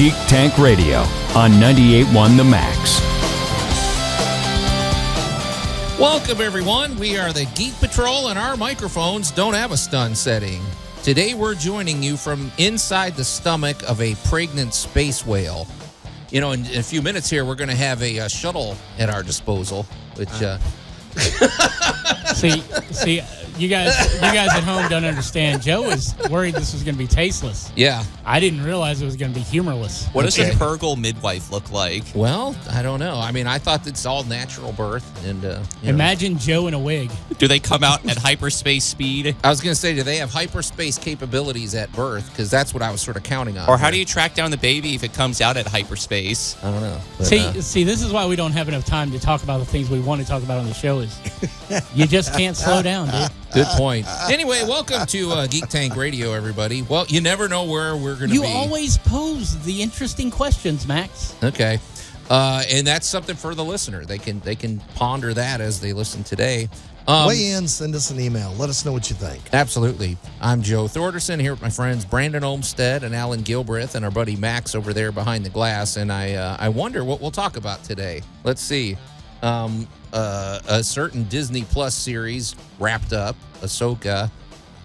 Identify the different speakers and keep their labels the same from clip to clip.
Speaker 1: Geek Tank Radio on 98.1 The Max.
Speaker 2: Welcome, everyone. We are the Geek Patrol, and our microphones don't have a stun setting. Today, we're joining you from inside the stomach of a pregnant space whale. You know, in a few minutes here, we're going to have a shuttle at our disposal, which...
Speaker 3: See, you guys at home don't understand. Joe was worried this was going to be tasteless.
Speaker 2: Yeah.
Speaker 3: I didn't realize it was going to be humorless.
Speaker 4: What does a Purgle midwife look like?
Speaker 2: Well, I don't know. I mean, I thought it's all natural birth. And
Speaker 3: Imagine Joe in a wig.
Speaker 4: Do they come out at hyperspace speed?
Speaker 2: I was going to say, do they have hyperspace capabilities at birth? Because that's what I was sort of counting on.
Speaker 4: Or how do you track down the baby if it comes out at hyperspace?
Speaker 2: I don't know. But,
Speaker 3: see, this is why we don't have enough time to talk about the things we want to talk about on the show. Is you just can't slow down, dude.
Speaker 2: Good point. Anyway, welcome to Geek Tank Radio, everybody. Well, you never know where we're going to be.
Speaker 3: You always pose the interesting questions, Max.
Speaker 2: Okay. And that's something for the listener. They can ponder that as they listen today.
Speaker 5: Weigh in, send us an email. Let us know what you think.
Speaker 2: Absolutely. I'm Joe Thorderson here with my friends Brandon Olmstead and Alan Gilbreth and our buddy Max over there behind the glass. And I wonder what we'll talk about today. Let's see. A certain Disney Plus series wrapped up, Ahsoka.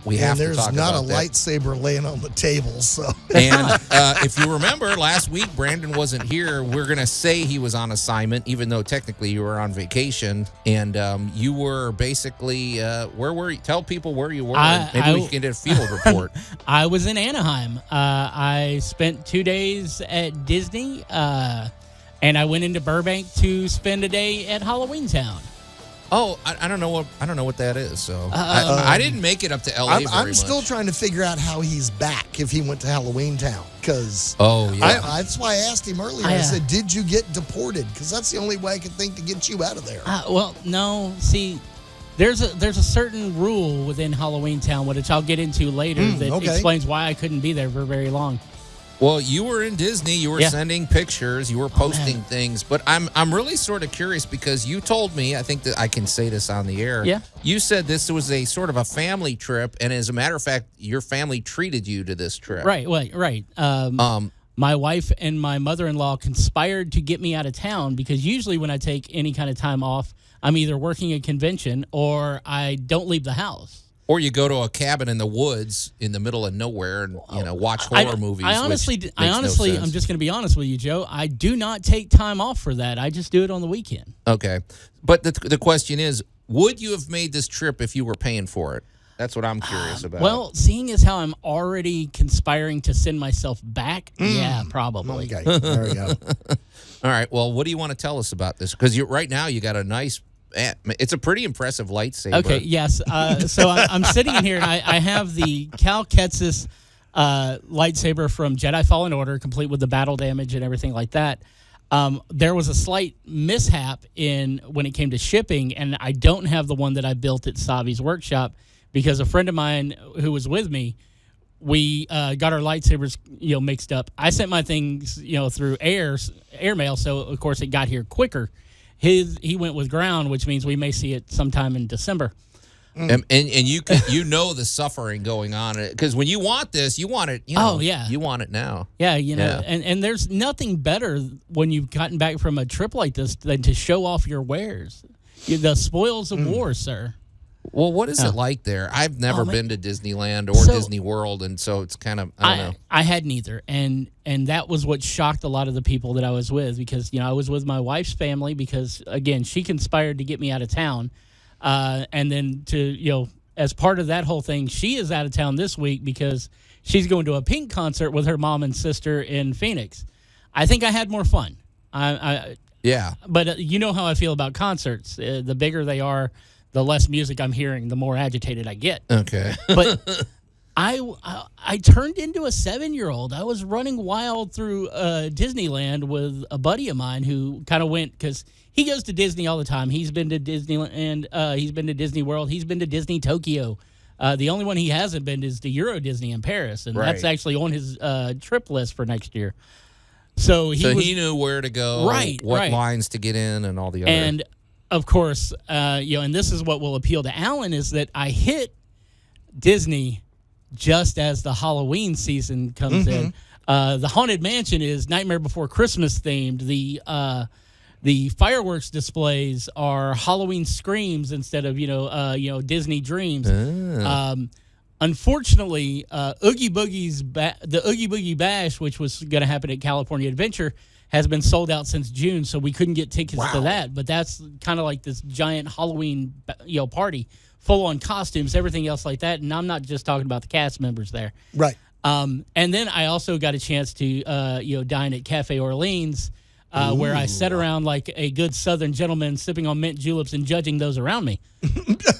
Speaker 2: We have to talk about that.
Speaker 5: And there's not a lightsaber laying on the table, so.
Speaker 2: And if you remember, last week Brandon wasn't here. We're going to say he was on assignment, even though technically you were on vacation. And you were basically, where were you? Tell people where you were. Maybe we can get a field report.
Speaker 3: I was in Anaheim. I spent 2 days at Disney, and I went into Burbank to spend a day at Halloween Town.
Speaker 2: Oh, I don't know what that is. So I didn't make it up to LA.
Speaker 5: I'm still trying to figure out how he's back if he went to Halloween Town. Because that's why I asked him earlier. I said, "Did you get deported?" Because that's the only way I could think to get you out of there.
Speaker 3: Well, no. See, there's a certain rule within Halloween Town, which I'll get into later, that explains why I couldn't be there for very long.
Speaker 2: Well, you were in Disney. You were sending pictures. You were posting things. But I'm really sort of curious because you told me, I think that I can say this on the air.
Speaker 3: Yeah.
Speaker 2: You said this was a sort of a family trip, and as a matter of fact, your family treated you to this trip.
Speaker 3: Right. My wife and my mother-in-law conspired to get me out of town because usually when I take any kind of time off, I'm either working a convention or I don't leave the house.
Speaker 2: Or you go to a cabin in the woods in the middle of nowhere and watch horror movies.
Speaker 3: I honestly, I'm just going to be honest with you, Joe. I do not take time off for that. I just do it on the weekend.
Speaker 2: Okay, but the question is, would you have made this trip if you were paying for it? That's what I'm curious about.
Speaker 3: Well, seeing as how I'm already conspiring to send myself back, yeah, probably.
Speaker 5: Okay, there we go.
Speaker 2: All right. Well, what do you want to tell us about this? Because right now you got a nice. It's a pretty impressive lightsaber.
Speaker 3: Okay, yes. So I'm sitting in here, and I have the Cal Kestis lightsaber from Jedi Fallen Order, complete with the battle damage and everything like that. There was a slight mishap when it came to shipping, and I don't have the one that I built at Savi's workshop because a friend of mine who was with me, we got our lightsabers mixed up. I sent my things through airmail, so of course it got here quicker. He went with ground, which means we may see it sometime in December.
Speaker 2: And you know the suffering going on because when you want this, you want it. You want it now.
Speaker 3: Yeah, and there's nothing better when you've gotten back from a trip like this than to show off your wares, the spoils of war, sir.
Speaker 2: Well, what is it like there? I've never been to Disneyland or Disney World, and so it's kind of I don't know.
Speaker 3: I had neither, and that was what shocked a lot of the people that I was with because I was with my wife's family because again she conspired to get me out of town, and then to as part of that whole thing, she is out of town this week because she's going to a Pink concert with her mom and sister in Phoenix. I think I had more fun.
Speaker 2: Yeah,
Speaker 3: but you know how I feel about concerts. The bigger they are, the less music I'm hearing, the more agitated I get.
Speaker 2: Okay.
Speaker 3: But I turned into a 7-year-old. I was running wild through Disneyland with a buddy of mine who kind of went because he goes to Disney all the time. He's been to Disneyland. He's been to Disney World. He's been to Disney Tokyo. The only one he hasn't been is the Euro Disney in Paris, and that's actually on his trip list for next year. So he
Speaker 2: knew where to go, what lines to get in, and all the other.
Speaker 3: And of course, and this is what will appeal to Alan is that I hit Disney just as the Halloween season comes in. The Haunted Mansion is Nightmare Before Christmas themed. The fireworks displays are Halloween Screams instead of Disney Dreams. Unfortunately, the Oogie Boogie Bash, which was going to happen at California Adventure, has been sold out since June, so we couldn't get tickets to that. But that's kind of like this giant Halloween party, full on costumes, everything else like that. And I'm not just talking about the cast members there,
Speaker 5: Right.
Speaker 3: And then I also got a chance to dine at Cafe Orleans, where I sat around like a good Southern gentleman, sipping on mint juleps and judging those around me.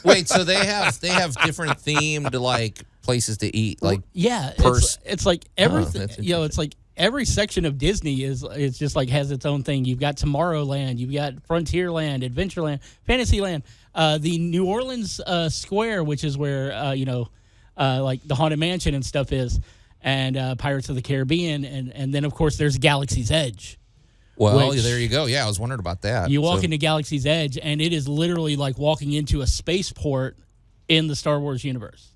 Speaker 2: Wait, so they have different themed like places to eat, like
Speaker 3: it's like everything. It's like every section of Disney is just like has its own thing. You've got Tomorrowland, you've got Frontierland, Adventureland, Fantasyland, the New Orleans Square, which is where like the Haunted Mansion and stuff is, and Pirates of the Caribbean, and then of course there's Galaxy's Edge.
Speaker 2: Well, there you go. Yeah, I was wondering about that.
Speaker 3: You walk into Galaxy's Edge, and it is literally like walking into a spaceport in the Star Wars universe.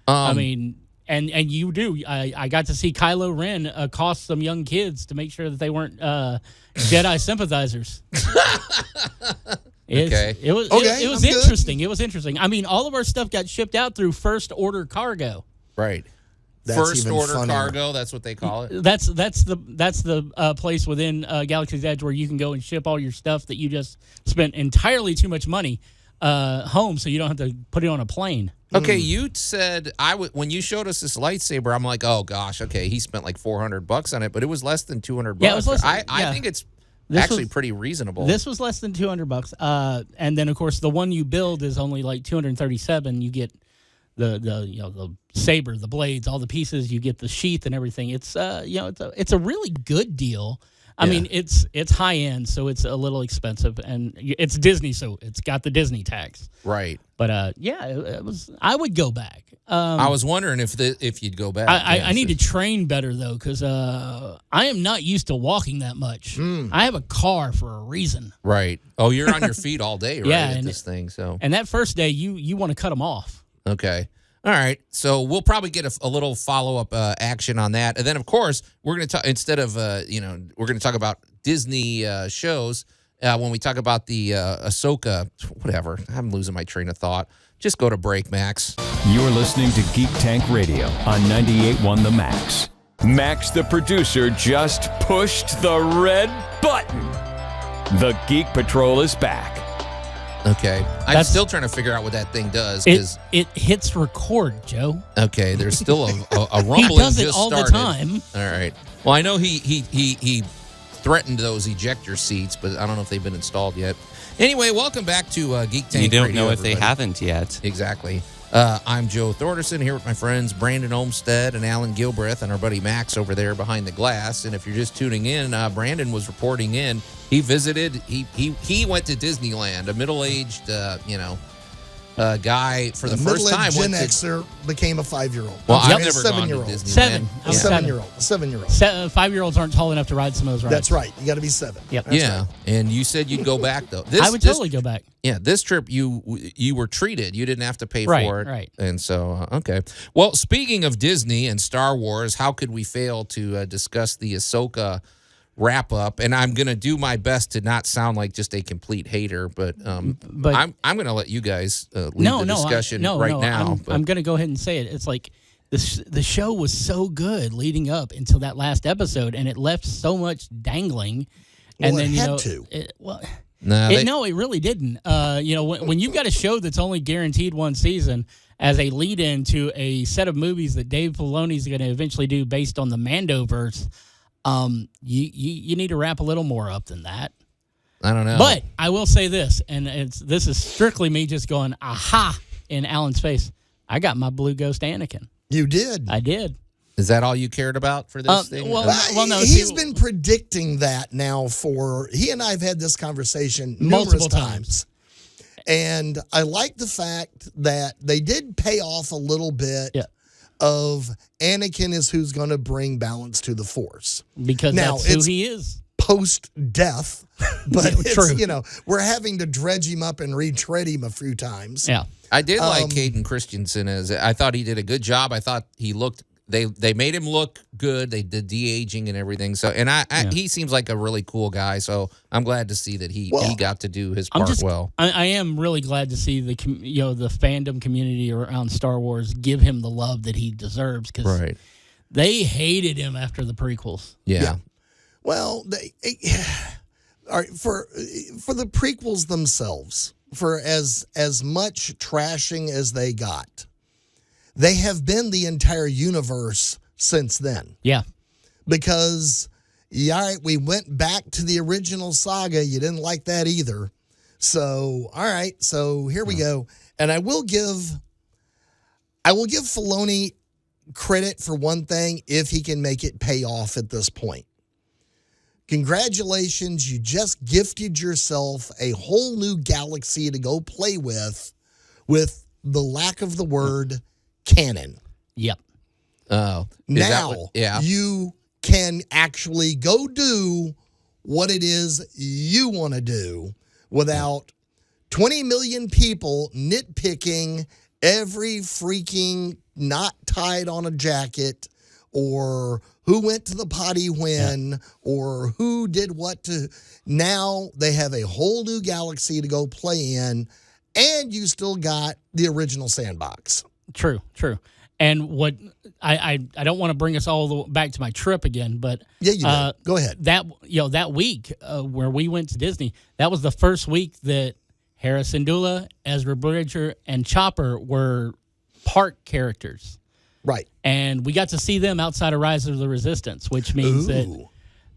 Speaker 3: I mean, and you do. I got to see Kylo Ren accost some young kids to make sure that they weren't Jedi sympathizers. It was interesting. It was interesting. I mean, all of our stuff got shipped out through First Order Cargo.
Speaker 2: Right.
Speaker 5: That's
Speaker 2: First Order
Speaker 5: funnier.
Speaker 2: Cargo, that's what they call it.
Speaker 3: That's the place within Galaxy's Edge where you can go and ship all your stuff that you just spent entirely too much money home, so you don't have to put it on a plane.
Speaker 2: Okay, you said when you showed us this lightsaber, I'm like, oh gosh, okay, he spent like $400 on it, but it was less than $200.
Speaker 3: Yeah, it was less.
Speaker 2: I think it's actually pretty reasonable.
Speaker 3: This was less than $200, and then of course the one you build is only like $237. You get the saber, the blades, all the pieces. You get the sheath and everything. It's it's a really good deal. I mean, it's high end, so it's a little expensive, and it's Disney, so it's got the Disney tax.
Speaker 2: Right.
Speaker 3: But it was. I would go back.
Speaker 2: I was wondering if you'd go back.
Speaker 3: I need to train better though, because I am not used to walking that much. I have a car for a reason.
Speaker 2: Right. Oh, you're on your feet all day, right?
Speaker 3: Yeah,
Speaker 2: at this thing. So.
Speaker 3: And that first day, you want to cut them off.
Speaker 2: Okay. All right. So we'll probably get a little follow-up action on that. And then, of course, we're going to talk, instead of, we're going to talk about Disney shows when we talk about the Ahsoka, whatever. I'm losing my train of thought. Just go to break, Max.
Speaker 1: You're listening to Geek Tank Radio on 98.1 The Max. Max, the producer, just pushed the red button. The Geek Patrol is back.
Speaker 2: Okay. I'm still trying to figure out what that thing does.
Speaker 3: It hits record, Joe.
Speaker 2: Okay. There's still a rumbling.
Speaker 3: He does it
Speaker 2: just
Speaker 3: all
Speaker 2: started.
Speaker 3: the time.
Speaker 2: All right. Well, I know he threatened those ejector seats, but I don't know if they've been installed yet. Anyway, welcome back to Geek Tank Radio.
Speaker 4: You don't know if
Speaker 2: everybody.
Speaker 4: they haven't yet.
Speaker 2: Exactly. I'm Joe Thorderson here with my friends Brandon Olmstead and Allan Gilbreth and our buddy Max over there behind the glass. And if you're just tuning in, Brandon was reporting in. He visited. He went to Disneyland. A middle-aged, guy for the first time.
Speaker 5: Gen Xer became a 5-year-old.
Speaker 2: Well, I've never gone
Speaker 5: 7-year-old.
Speaker 2: to Disneyland.
Speaker 3: Seven.
Speaker 5: A 7-year-old. A 7-year-old.
Speaker 3: 5-year-olds aren't tall enough to ride some of those rides.
Speaker 5: That's right. You got to be 7.
Speaker 3: Yep.
Speaker 2: Yeah, right. And you said you'd go back though.
Speaker 3: I would totally go back.
Speaker 2: Yeah, this trip you were treated. You didn't have to pay for it.
Speaker 3: Right.
Speaker 2: And so, okay. Well, speaking of Disney and Star Wars, how could we fail to discuss the Ahsoka wrap up? And I'm going to do my best to not sound like just a complete hater, but I'm going to let you guys lead the discussion right now.
Speaker 3: I'm going to go ahead and say it. It's like the show was so good leading up until that last episode, and it left so much dangling.
Speaker 5: Well,
Speaker 3: and then
Speaker 5: it had to.
Speaker 3: It really didn't. When you've got a show that's only guaranteed one season as a lead-in to a set of movies that Dave Filoni's going to eventually do based on the Mandoverse, you need to wrap a little more up than that.
Speaker 2: I don't know.
Speaker 3: But I will say this, and this is strictly me just going, aha, in Alan's face. I got my Blue Ghost Anakin.
Speaker 5: You did.
Speaker 3: I did.
Speaker 2: Is that all you cared about for this thing?
Speaker 3: No.
Speaker 5: He's been predicting that now he and I have had this conversation numerous times. And I like the fact that they did pay off a little bit of Anakin is who's going to bring balance to the Force.
Speaker 3: Because that's who he is.
Speaker 5: post-death, but it's,
Speaker 3: true.
Speaker 5: we're having to dredge him up and retread him a few times.
Speaker 3: Yeah.
Speaker 2: I did like Hayden Christensen I thought he did a good job. I thought he looked. They made him look good. They did de-aging and everything. So he seems like a really cool guy. So I'm glad to see that he got to do his part well.
Speaker 3: I am really glad to see the fandom community around Star Wars give him the love that he deserves, because they hated him after the prequels.
Speaker 2: Yeah.
Speaker 5: Well, all right, for the prequels themselves, for as much trashing as they got, they have been the entire universe since then.
Speaker 3: Yeah.
Speaker 5: Because, we went back to the original saga. You didn't like that either. So, all right, so here we go. And I will give Filoni credit for one thing, if he can make it pay off at this point. Congratulations, you just gifted yourself a whole new galaxy to go play with the lack of the word canon.
Speaker 3: Yep.
Speaker 2: Oh.
Speaker 5: Now you can actually go do what it is you want to do without 20 million people nitpicking every freaking knot tied on a jacket, or who went to the potty when, or who did what to. Now they have a whole new galaxy to go play in, and you still got the original sandbox.
Speaker 3: True. And what I don't want to bring us all the way back to my trip again, but
Speaker 5: yeah, you do. Go ahead.
Speaker 3: That week where we went to Disney, that was the first week that Hera Syndulla, Ezra Bridger, and Chopper were park characters.
Speaker 5: Right.
Speaker 3: And we got to see them outside of Rise of the Resistance, which means that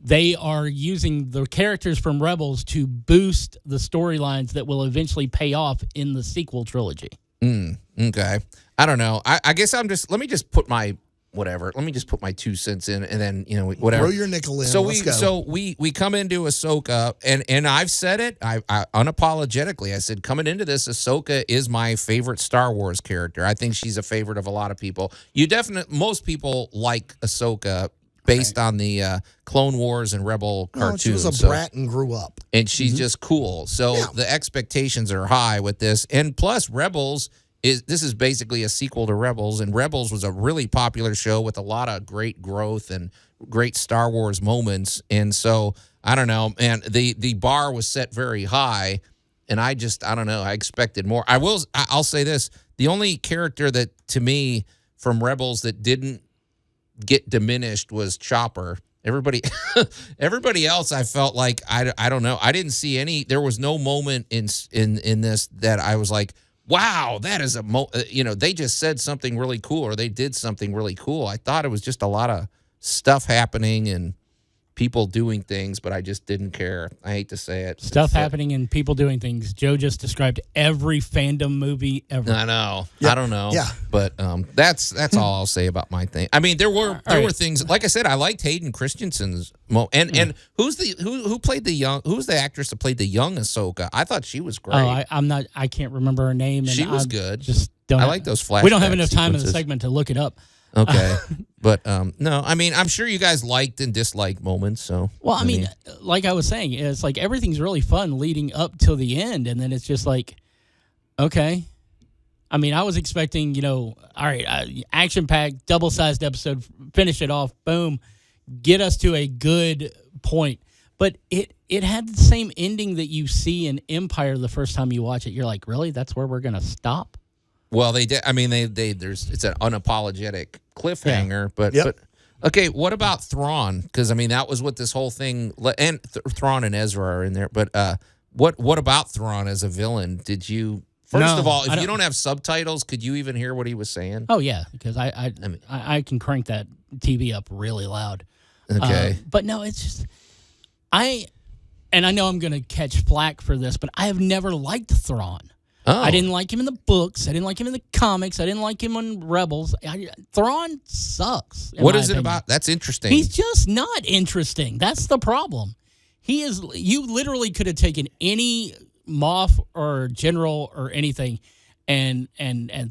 Speaker 3: they are using the characters from Rebels to boost the storylines that will eventually pay off in the sequel trilogy.
Speaker 2: Okay. I don't know. I guess let me just put my 2 cents in, and then, whatever.
Speaker 5: Throw your nickel in.
Speaker 2: So we come into Ahsoka, and I've said it, I unapologetically, I said, coming into this, Ahsoka is my favorite Star Wars character. I think she's a favorite of a lot of people. Most people like Ahsoka based on the Clone Wars and Rebel cartoons.
Speaker 5: She was a brat and grew up.
Speaker 2: And she's just cool. So the expectations are high with this. And plus, Rebels this is basically a sequel to Rebels, and Rebels was a really popular show with a lot of great growth and great Star Wars moments. And so, I don't know, man, the bar was set very high, and I don't know, I expected more. I'll say this, the only character that, to me, from Rebels that didn't get diminished was Chopper. Everybody else, I felt like, I don't know, I didn't see any, there was no moment in this that I was like, wow, that is they just said something really cool, or they did something really cool. I thought it was just a lot of stuff happening and people doing things, but I just didn't care. I hate to say it.
Speaker 3: Stuff happening and people doing things. Joe just described every fandom movie ever.
Speaker 2: I know.
Speaker 5: Yeah.
Speaker 2: I don't know.
Speaker 5: Yeah.
Speaker 2: But that's all I'll say about my thing. I mean, there were things, like I said, I liked Hayden Christensen's and who's the actress that played the young Ahsoka? I thought she was great.
Speaker 3: Oh, I can't remember her name. And
Speaker 2: she was good.
Speaker 3: I
Speaker 2: like those flashbacks.
Speaker 3: We don't have enough time in the segment to look it up.
Speaker 2: Okay. But no, I mean, I'm sure you guys liked and disliked moments. So,
Speaker 3: well, I mean, like I was saying, it's like everything's really fun leading up till the end, and then it's just like, okay. I mean, I was expecting, all right, action-packed, double-sized episode, finish it off, boom, get us to a good point. But it had the same ending that you see in Empire the first time you watch it. You're like, really? That's where we're gonna stop?
Speaker 2: Well, they did. I mean, it's an unapologetic cliffhanger, but okay. What about Thrawn? Because I mean, that was what this whole thing. And Thrawn and Ezra are in there, but what about Thrawn as a villain? Did you? First of all, if you don't have subtitles, could you even hear what he was saying?
Speaker 3: Oh yeah, because I can crank that TV up really loud.
Speaker 2: Okay,
Speaker 3: but no, it's just I know I'm gonna catch flack for this, but I have never liked Thrawn.
Speaker 2: Oh.
Speaker 3: I didn't like him in the books. I didn't like him in the comics. I didn't like him on Rebels. Thrawn sucks.
Speaker 2: What is it about? That's interesting.
Speaker 3: He's just not interesting. That's the problem. He is. You literally could have taken any Moff or General or anything, and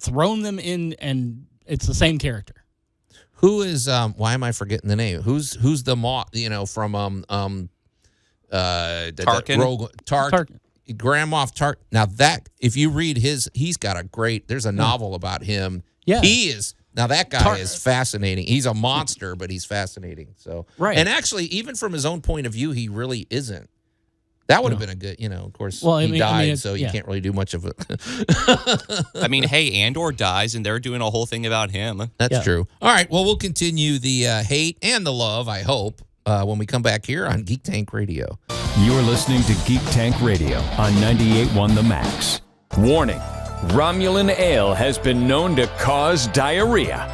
Speaker 3: thrown them in, and it's the same character.
Speaker 2: Who is? Why am I forgetting the name? Who's the Moff? From
Speaker 4: Tarkin?
Speaker 2: Grand Moff Tarkin. Now that if you read he's got a great. There's a novel about him.
Speaker 3: Yeah,
Speaker 2: he is. Now that guy is fascinating. He's a monster, but he's fascinating. So
Speaker 3: right,
Speaker 2: and actually, even from his own point of view, he really isn't. That would have been a good, of course, he died, so you can't really do much of it.
Speaker 4: I mean, hey, Andor dies, and they're doing a whole thing about him.
Speaker 2: That's true. All right, well, we'll continue the hate and the love, I hope, when we come back here on Geek Tank Radio.
Speaker 1: You're listening to Geek Tank Radio on 98.1 The Max. Warning, Romulan ale has been known to cause diarrhea.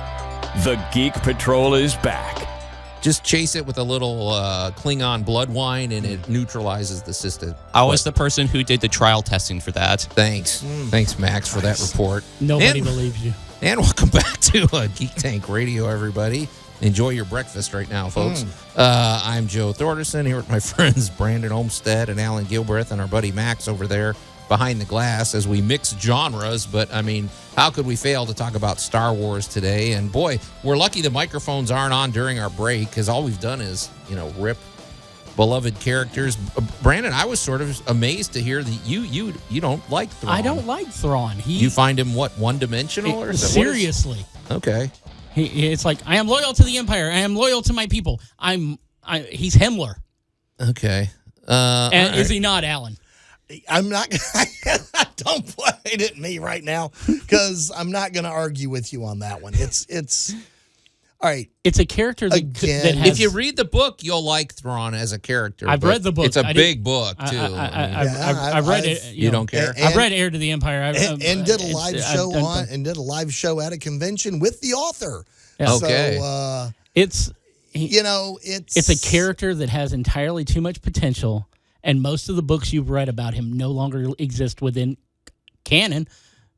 Speaker 1: The Geek Patrol is back.
Speaker 2: Just chase it with a little Klingon blood wine, and it neutralizes the system.
Speaker 4: I was the person who did the trial testing for that.
Speaker 2: Thanks. Thanks, Max, for that report.
Speaker 3: Nobody believes you.
Speaker 2: And welcome back to Geek Tank Radio, everybody. Enjoy your breakfast right now, folks. I'm Joe Thorderson here with my friends Brandon Olmsted and Allan Gilbreth and our buddy Max over there behind the glass as we mix genres. But, I mean, how could we fail to talk about Star Wars today? And, boy, we're lucky the microphones aren't on during our break because all we've done is, rip beloved characters. Brandon, I was sort of amazed to hear that you don't like Thrawn.
Speaker 3: I don't like Thrawn.
Speaker 2: You find him, one-dimensional or something?
Speaker 3: Seriously.
Speaker 2: Okay.
Speaker 3: It's like, I am loyal to the Empire. I am loyal to my people. He's Himmler.
Speaker 2: Okay.
Speaker 3: And is he not, Allan?
Speaker 5: I'm not. Don't point at me right now because I'm not going to argue with you on that one. It's all right.
Speaker 3: It's a character that has,
Speaker 2: if you read the book, you'll like Thrawn as a character.
Speaker 3: I've read the book.
Speaker 2: It's a big book too.
Speaker 3: I've read it.
Speaker 2: You don't care.
Speaker 3: I've read Heir to the Empire.
Speaker 5: And did a live show at a convention with the author.
Speaker 3: Yeah.
Speaker 2: Okay.
Speaker 5: So,
Speaker 3: it's
Speaker 5: a
Speaker 3: character that has entirely too much potential. And most of the books you've read about him no longer exist within canon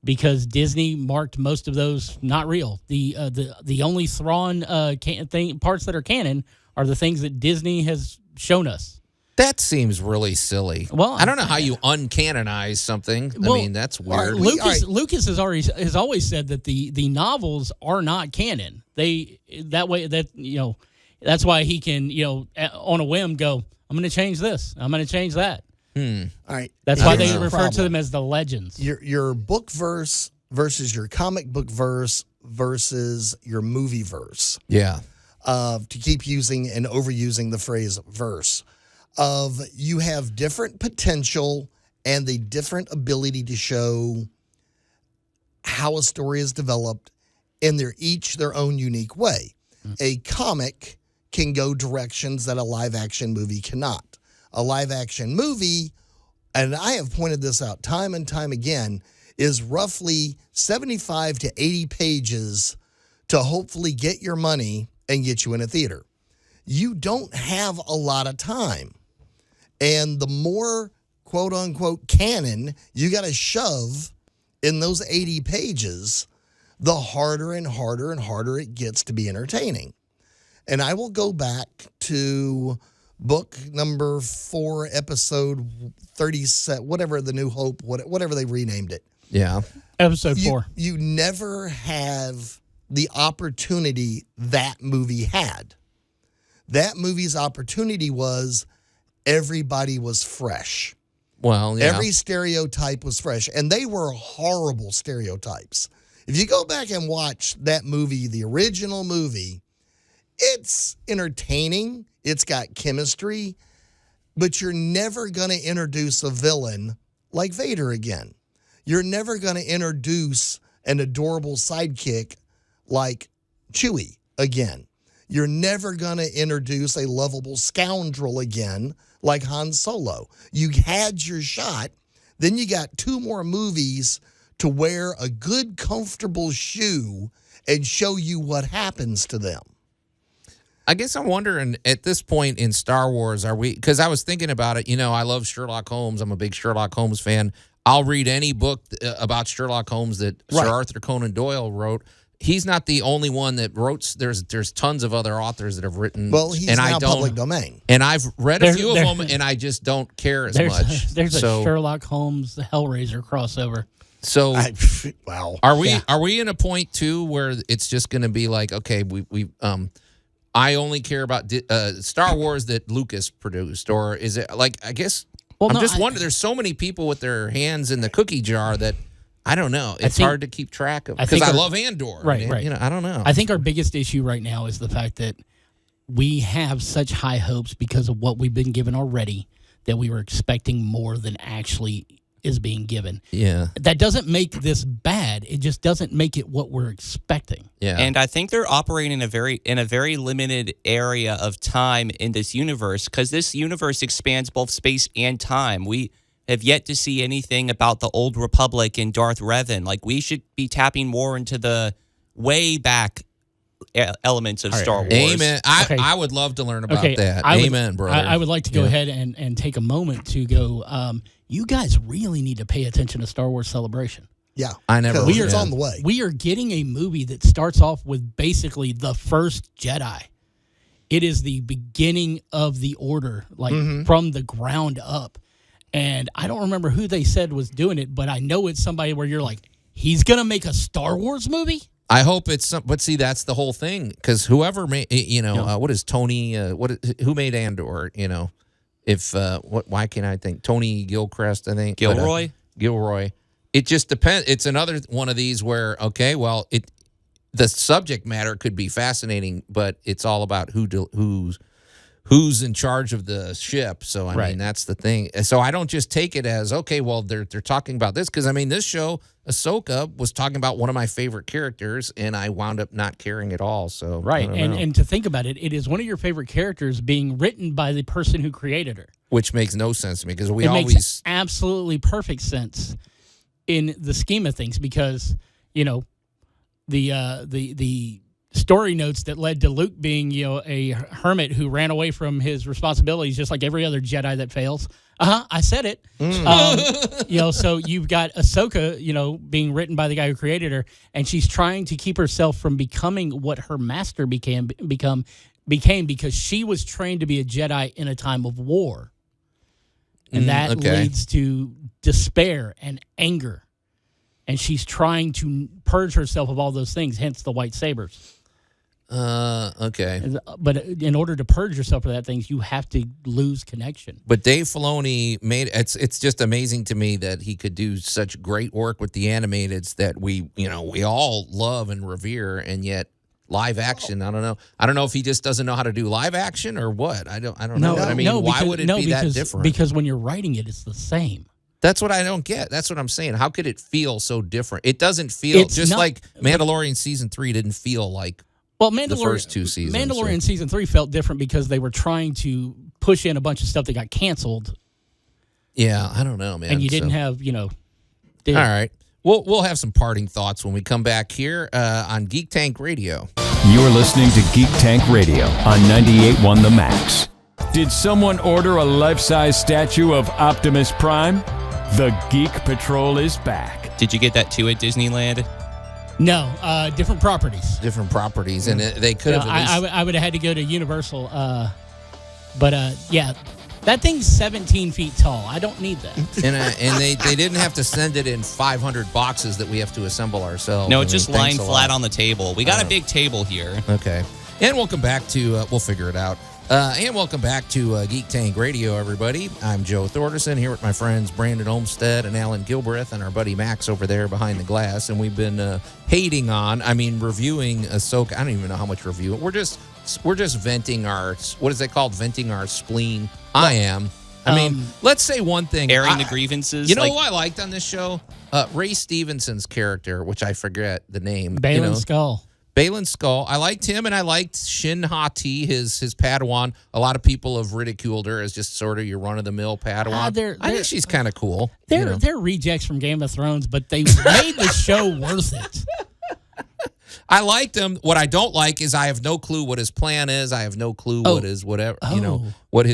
Speaker 3: because Disney marked most of those not real. The only Thrawn parts that are canon are the things that Disney has shown us.
Speaker 2: That seems really silly.
Speaker 3: Well,
Speaker 2: I don't know how you uncanonize something. I mean, that's weird.
Speaker 3: Lucas has always said that the novels are not canon. That's why he can on a whim go, I'm going to change this. I'm going to change that.
Speaker 5: All right.
Speaker 3: That's why they refer to them as the legends.
Speaker 5: Your book verse versus your comic book verse versus your movie verse.
Speaker 2: Yeah.
Speaker 5: To keep using and overusing the phrase verse. You have different potential and the different ability to show how a story is developed, and they're each their own unique way. A comic can go directions that a live-action movie cannot. A live-action movie, and I have pointed this out time and time again, is roughly 75 to 80 pages to hopefully get your money and get you in a theater. You don't have a lot of time. And the more quote-unquote canon you got to shove in those 80 pages, the harder and harder and harder it gets to be entertaining. And I will go back to book number 4, episode 37, whatever the New Hope, whatever they renamed it.
Speaker 2: Yeah.
Speaker 3: Episode 4.
Speaker 5: You never have the opportunity that movie had. That movie's opportunity was everybody was fresh.
Speaker 2: Well, yeah.
Speaker 5: Every stereotype was fresh, and they were horrible stereotypes. If you go back and watch that movie, the original movie, it's entertaining. It's got chemistry, but you're never going to introduce a villain like Vader again. You're never going to introduce an adorable sidekick like Chewie again. You're never going to introduce a lovable scoundrel again like Han Solo. You had your shot. Then you got 2 more movies to wear a good, comfortable shoe and show you what happens to them.
Speaker 2: I guess I'm wondering at this point in Star Wars, are we, because I was thinking about it, I love Sherlock Holmes. I'm a big Sherlock Holmes fan. I'll read any book about Sherlock Holmes that Sir Arthur Conan Doyle wrote. He's not the only one that wrote. There's tons of other authors that have written.
Speaker 5: Well, he's now public domain.
Speaker 2: And I've read a few of them, and I just don't care as much.
Speaker 3: There's a Sherlock Holmes Hellraiser crossover.
Speaker 2: So,
Speaker 5: wow.
Speaker 2: Are we in a point too where it's just going to be like, okay, I only care about Star Wars that Lucas produced, or is it like I guess?
Speaker 3: Well,
Speaker 2: I'm
Speaker 3: no,
Speaker 2: just wondering. There's so many people with their hands in the cookie jar that I don't know. It's hard to keep track of because I love Andor.
Speaker 3: Right, right.
Speaker 2: You know, I don't know.
Speaker 3: I think our biggest issue right now is the fact that we have such high hopes because of what we've been given already that we were expecting more than actually is being given.
Speaker 2: Yeah.
Speaker 3: That doesn't make this bad. It just doesn't make it what we're expecting.
Speaker 2: Yeah.
Speaker 4: And I think they're operating in a very limited area of time in this universe because this universe expands both space and time. We have yet to see anything about the Old Republic and Darth Revan. Like, we should be tapping more into the way back elements of Star Wars.
Speaker 2: Amen.
Speaker 3: Okay.
Speaker 2: I would love to learn about
Speaker 3: Okay,
Speaker 2: that.
Speaker 3: I would-
Speaker 2: Amen, brother.
Speaker 3: I would like to go ahead and take a moment to go, you guys really need to pay attention to Star Wars Celebration.
Speaker 5: Yeah.
Speaker 2: I never.
Speaker 5: 'Cause
Speaker 2: Yeah.
Speaker 5: it's on the way.
Speaker 3: We are getting a movie that starts off with basically the first Jedi. It is the beginning of the Order, like from the ground up. And I don't remember who they said was doing it, but I know it's somebody where you're like, he's going to make a Star Wars movie?
Speaker 2: I hope it's some, but see, that's the whole thing. Because whoever made, what is Tony? Who made Andor? You know, if why can't I think Tony Gilchrist? I think
Speaker 4: Gilroy.
Speaker 2: Gilroy. It just depends. It's another one of these where the subject matter could be fascinating, but it's all about who's in charge of the ship. So I mean, that's the thing. So I don't just take it as okay. Well, they're talking about this because I mean, this show Ahsoka was talking about one of my favorite characters, and I wound up not caring at all. So
Speaker 3: Right.
Speaker 2: I don't know.
Speaker 3: And to think about it, it is one of your favorite characters being written by the person who created her.
Speaker 2: Which makes no sense to me because we
Speaker 3: It
Speaker 2: always
Speaker 3: makes absolutely perfect sense in the scheme of things because, the story notes that led to Luke being, a hermit who ran away from his responsibilities just like every other Jedi that fails. I said it. So you've got Ahsoka, being written by the guy who created her, and she's trying to keep herself from becoming what her master became because she was trained to be a Jedi in a time of war. And that leads to despair and anger. And she's trying to purge herself of all those things, hence the white sabers.
Speaker 2: okay.
Speaker 3: But in order to purge yourself of that things, you have to lose connection.
Speaker 2: But Dave Filoni made it's just amazing to me that he could do such great work with the animateds that we all love and revere, and yet live action, I don't know if he just doesn't know how to do live action or what. I don't know. I mean, why would it be that different?
Speaker 3: Because when you're writing it, it's the same.
Speaker 2: That's what I don't get. That's what I'm saying. How could it feel so different? It doesn't feel like Mandalorian season 3 didn't feel like the first two seasons.
Speaker 3: Mandalorian season 3 felt different because they were trying to push in a bunch of stuff that got canceled.
Speaker 2: Yeah, I don't know, man.
Speaker 3: And you didn't have,
Speaker 2: All right. We'll have some parting thoughts when we come back here on Geek Tank Radio.
Speaker 1: You're listening to Geek Tank Radio on 98.1 The Max. Did someone order a life-size statue of Optimus Prime? The Geek Patrol is back.
Speaker 4: Did you get that too at Disneyland?
Speaker 3: No, different properties.
Speaker 2: Different properties, and they could have.
Speaker 3: I would have had to go to Universal, that thing's 17 feet tall. I don't need that.
Speaker 2: and they didn't have to send it in 500 boxes that we have to assemble ourselves.
Speaker 4: No, it's just lying flat on the table. We got a big table here.
Speaker 2: Okay, and welcome back to we'll figure it out. And welcome back to Geek Tank Radio, everybody. I'm Joe Thorderson here with my friends Brandon Olmsted and Alan Gilbreth and our buddy Max over there behind the glass. And we've been reviewing Ahsoka. I don't even know how much review. We're just venting our, what is it called? Venting our spleen. Let's say one thing.
Speaker 4: Airing the grievances.
Speaker 2: You know who I liked on this show? Ray Stevenson's character, which I forget the name.
Speaker 3: Baylan Skull.
Speaker 2: Baylan Skull. I liked him, and I liked Shin Hati, his Padawan. A lot of people have ridiculed her as just sort of your run-of-the-mill Padawan. I think she's kind of cool.
Speaker 3: They're rejects from Game of Thrones, but they made the show worth it.
Speaker 2: I liked him. What I don't like is I have no clue what his plan is. I have no clue what his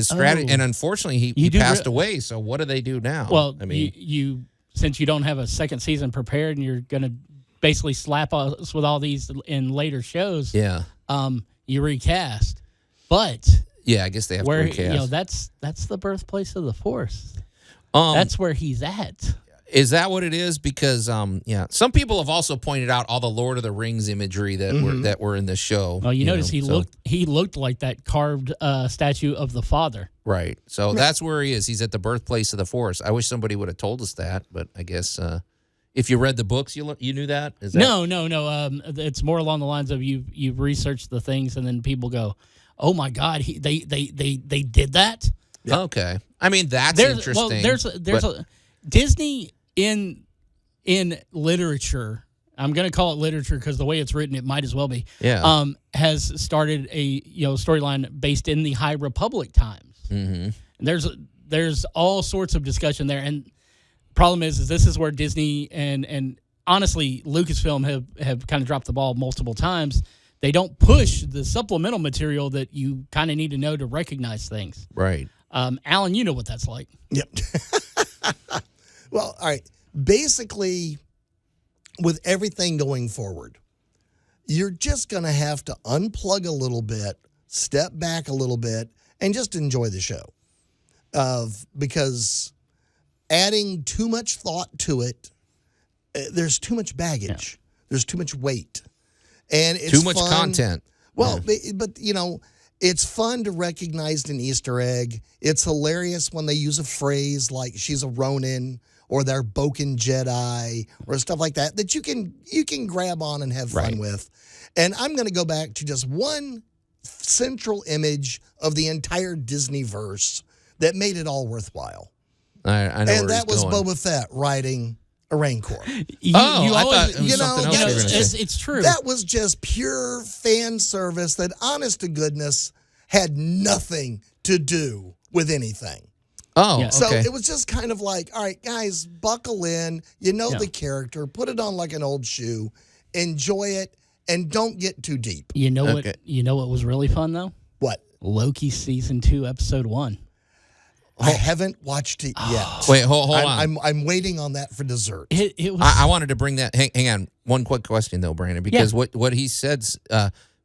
Speaker 2: strategy. And unfortunately, he passed away. So what do they do now?
Speaker 3: Well, you since you don't have a second season prepared, and you're going to basically slap us with all these in later shows.
Speaker 2: Yeah.
Speaker 3: You recast, but
Speaker 2: yeah, I guess they have to recast.
Speaker 3: That's the birthplace of the Force. That's where he's at.
Speaker 2: Is that what it is? Because some people have also pointed out all the Lord of the Rings imagery that were in the show.
Speaker 3: Well, you notice he looked like that carved statue of the father.
Speaker 2: Right. So that's where he is. He's at the birthplace of the Force. I wish somebody would have told us that, but I guess if you read the books, you knew that? Is that?
Speaker 3: No. It's more along the lines of you've researched the things, and then people go, "Oh my God, they did that."
Speaker 2: Yep. Okay. I mean, that's interesting.
Speaker 3: Well, Disney in literature. I'm going to call it literature because the way it's written, it might as well be.
Speaker 2: Yeah.
Speaker 3: Has started a storyline based in the High Republic times.
Speaker 2: Mm-hmm.
Speaker 3: And there's all sorts of discussion there, and problem is this is where Disney and honestly Lucasfilm have kind of dropped the ball multiple times. They don't push the supplemental material that you kind of need to know to recognize things.
Speaker 2: Right.
Speaker 3: Alan, you know what that's like.
Speaker 5: Yep. Well, all right. Basically, with everything going forward, you're just going to have to unplug a little bit, step back a little bit, and just enjoy the show. Because adding too much thought to it, there's too much baggage. Yeah. There's too much weight. And it's
Speaker 2: too much
Speaker 5: fun.
Speaker 2: Content.
Speaker 5: Well, but it's fun to recognize an Easter egg. It's hilarious when they use a phrase like she's a Ronin or they're Boken Jedi or stuff like that you can grab on and have fun with. And I'm going to go back to just one central image of the entire Disneyverse that made it all worthwhile.
Speaker 2: I know
Speaker 5: and that was Boba Fett riding a Rancor.
Speaker 2: I thought it was something else you were going to say.
Speaker 3: It's true.
Speaker 5: That was just pure fan service that, honest to goodness, had nothing to do with anything.
Speaker 2: Oh,
Speaker 3: yeah.
Speaker 2: Okay.
Speaker 5: So it was just kind of like, all right, guys, buckle in. You know the character. Put it on like an old shoe. Enjoy it, and don't get too deep.
Speaker 3: You know what? You know what was really fun though?
Speaker 5: What?
Speaker 3: Loki season 2, episode 1.
Speaker 5: I haven't watched it yet.
Speaker 2: Wait, hold on.
Speaker 5: I'm waiting on that for dessert.
Speaker 3: It was.
Speaker 2: I wanted to bring that. Hang on. One quick question though, Brandon, because what he said.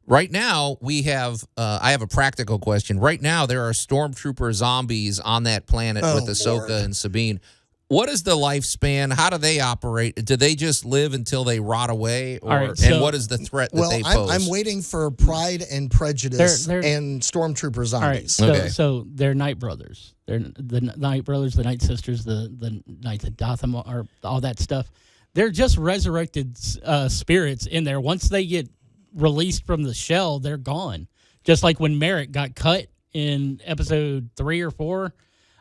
Speaker 2: Right now, we have. I have a practical question. Right now, there are stormtrooper zombies on that planet with Ahsoka and Sabine. What is the lifespan? How do they operate? Do they just live until they rot away, and what is the threat that they pose?
Speaker 5: I'm waiting for Pride and Prejudice and stormtrooper zombies.
Speaker 3: All right, so they're Night Brothers. They're the Night Brothers, the Night Sisters, the Knights of Gotham, or all that stuff. They're just resurrected spirits in there. Once they get released from the shell, they're gone. Just like when Merrick got cut in episode 3 or 4.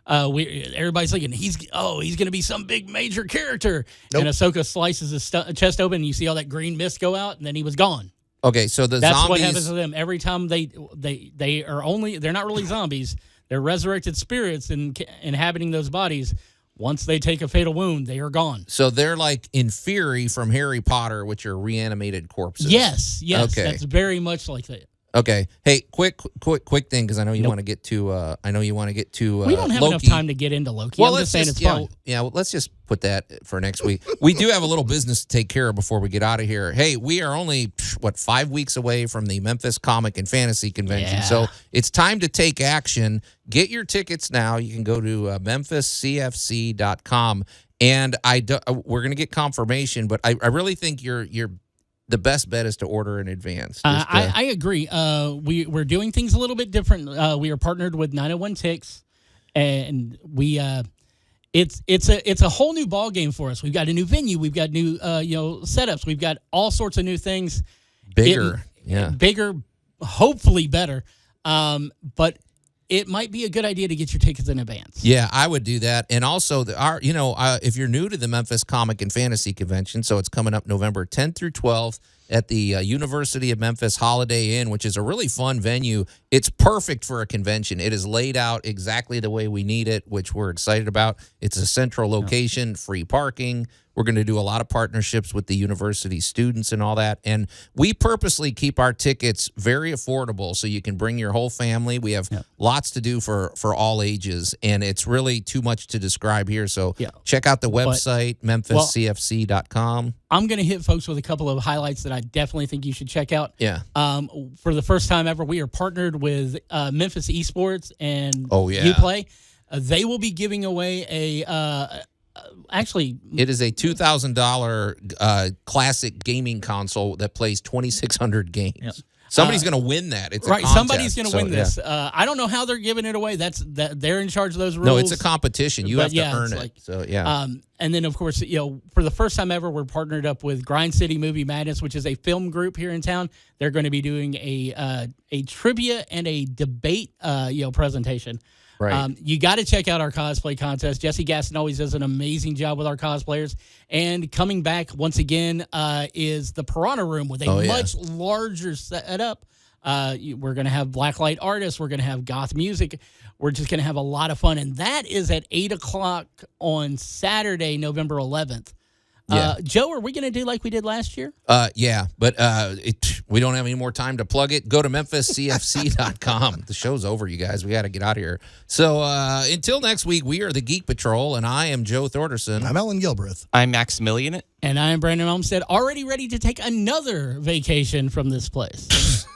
Speaker 3: Everybody's thinking he's going to be some big major character. Nope. And Ahsoka slices his chest open, and you see all that green mist go out, and then he was gone.
Speaker 2: Okay, so that's zombies,
Speaker 3: what happens to them every time they're not really zombies. They're resurrected spirits inhabiting those bodies. Once they take a fatal wound, they are gone.
Speaker 2: So they're like in Fury from Harry Potter, which are reanimated corpses.
Speaker 3: Yes.
Speaker 2: Okay.
Speaker 3: That's very much like that.
Speaker 2: Okay. Hey, quick thing, because I know you want to get to.
Speaker 3: We don't have
Speaker 2: Loki.
Speaker 3: enough time to get into Loki.
Speaker 2: Well,
Speaker 3: I'm just saying it's fun.
Speaker 2: Yeah, well, let's just put that for next week. We do have a little business to take care of before we get out of here. Hey, we are only 5 weeks away from the Memphis Comic and Fantasy Convention, so it's time to take action. Get your tickets now. You can go to memphiscfc.com, and we're going to get confirmation, but I really think you're the best bet is to order in advance.
Speaker 3: I agree. We're doing things a little bit different. We are partnered with 901 Ticks, and it's a whole new ball game for us. We've got a new venue. We've got new setups. We've got all sorts of new things.
Speaker 2: Bigger,
Speaker 3: hopefully better. But it might be a good idea to get your tickets in advance.
Speaker 2: Yeah, I would do that. And also, if you're new to the Memphis Comic and Fantasy Convention, so it's coming up November 10th through 12th at the University of Memphis Holiday Inn, which is a really fun venue. It's perfect for a convention. It is laid out exactly the way we need it, which we're excited about. It's a central location, free parking. We're going to do a lot of partnerships with the university students and all that. And we purposely keep our tickets very affordable so you can bring your whole family. We have lots to do for all ages, and it's really too much to describe here. So check out the website, memphiscfc.com.
Speaker 3: I'm going to hit folks with a couple of highlights that I definitely think you should check out.
Speaker 2: Yeah.
Speaker 3: For the first time ever, we are partnered with Memphis Esports and
Speaker 2: Uplay.
Speaker 3: They will be giving away actually,
Speaker 2: It is a $2,000 classic gaming console that plays 2,600 games.
Speaker 3: Yep.
Speaker 2: Somebody's going to win that. It's a
Speaker 3: right.
Speaker 2: contest,
Speaker 3: Somebody's going to win this.
Speaker 2: yeah.
Speaker 3: I don't know how they're giving it away. They're in charge of those rules.
Speaker 2: No, it's a competition. You
Speaker 3: But
Speaker 2: have to earn
Speaker 3: it's
Speaker 2: it. So yeah.
Speaker 3: And then, of course, for the first time ever, we're partnered up with Grind City Movie Madness, which is a film group here in town. They're going to be doing a trivia and a debate, presentation.
Speaker 2: Right.
Speaker 3: You got to check out our cosplay contest. Jesse Gaston always does an amazing job with our cosplayers. And coming back once again is the Piranha Room with a much larger setup. We're going to have blacklight artists. We're going to have goth music. We're just going to have a lot of fun. And that is at 8 o'clock on Saturday, November 11th.
Speaker 2: Yeah.
Speaker 3: Joe, are we going to do like we did last year?
Speaker 2: Yeah, but we don't have any more time to plug it. Go to memphiscfc.com. The show's over, you guys. We got to get out of here. So until next week, we are the Geek Patrol, and I am Joe Thorderson.
Speaker 5: I'm Allan Gilbreth.
Speaker 4: I'm Maximilian.
Speaker 3: And I'm Brandon Olmstead, already ready to take another vacation from this place.